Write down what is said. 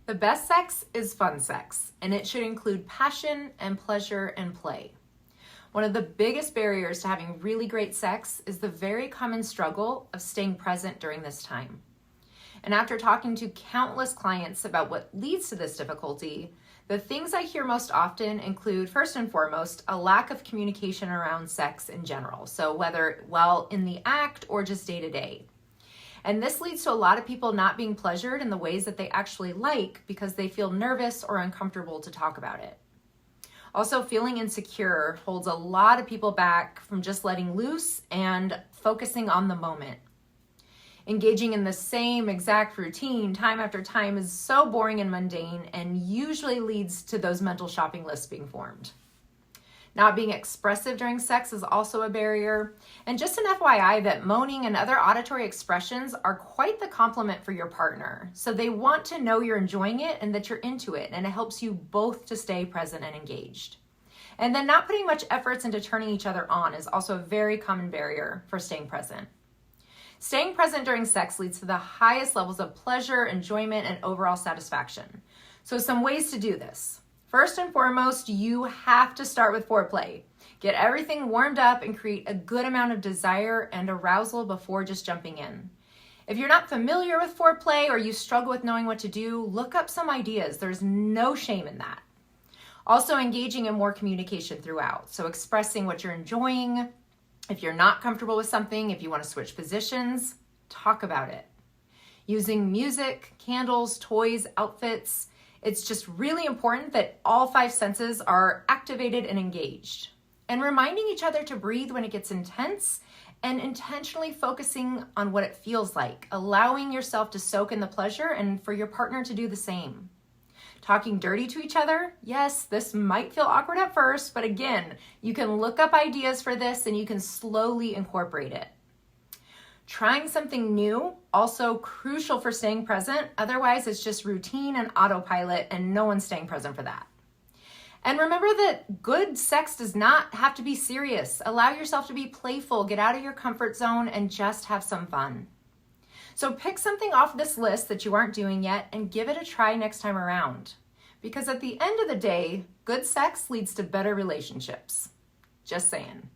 The best sex is fun sex, and it should include passion and pleasure and play. One of the biggest barriers to having really great sex is the very common struggle of staying present during this time. And after talking to countless clients about what leads to this difficulty, the things I hear most often include, first and foremost, a lack of communication around sex in general. So whether while in the act or just day to day. And this leads to a lot of people not being pleasured in the ways that they actually like because they feel nervous or uncomfortable to talk about it. Also, feeling insecure holds a lot of people back from just letting loose and focusing on the moment. Engaging in the same exact routine time after time is so boring and mundane and usually leads to those mental shopping lists being formed. Not being expressive during sex is also a barrier. And just an FYI that moaning and other auditory expressions are quite the compliment for your partner. So they want to know you're enjoying it and that you're into it, and it helps you both to stay present and engaged. And then not putting much efforts into turning each other on is also a very common barrier for staying present. Staying present during sex leads to the highest levels of pleasure, enjoyment, and overall satisfaction. So some ways to do this. First and foremost, you have to start with foreplay. Get everything warmed up and create a good amount of desire and arousal before just jumping in. If you're not familiar with foreplay or you struggle with knowing what to do, look up some ideas. There's no shame in that. Also, engaging in more communication throughout. So expressing what you're enjoying. If you're not comfortable with something, if you want to switch positions, talk about it. Using music, candles, toys, outfits. It's just really important that all 5 senses are activated and engaged. And reminding each other to breathe when it gets intense and intentionally focusing on what it feels like, allowing yourself to soak in the pleasure and for your partner to do the same. Talking dirty to each other, yes, this might feel awkward at first, but again, you can look up ideas for this and you can slowly incorporate it. Trying something new, also crucial for staying present. Otherwise, it's just routine and autopilot, and no one's staying present for that. And remember that good sex does not have to be serious. Allow yourself to be playful, get out of your comfort zone, and just have some fun. So pick something off this list that you aren't doing yet and give it a try next time around. Because at the end of the day, good sex leads to better relationships. Just saying.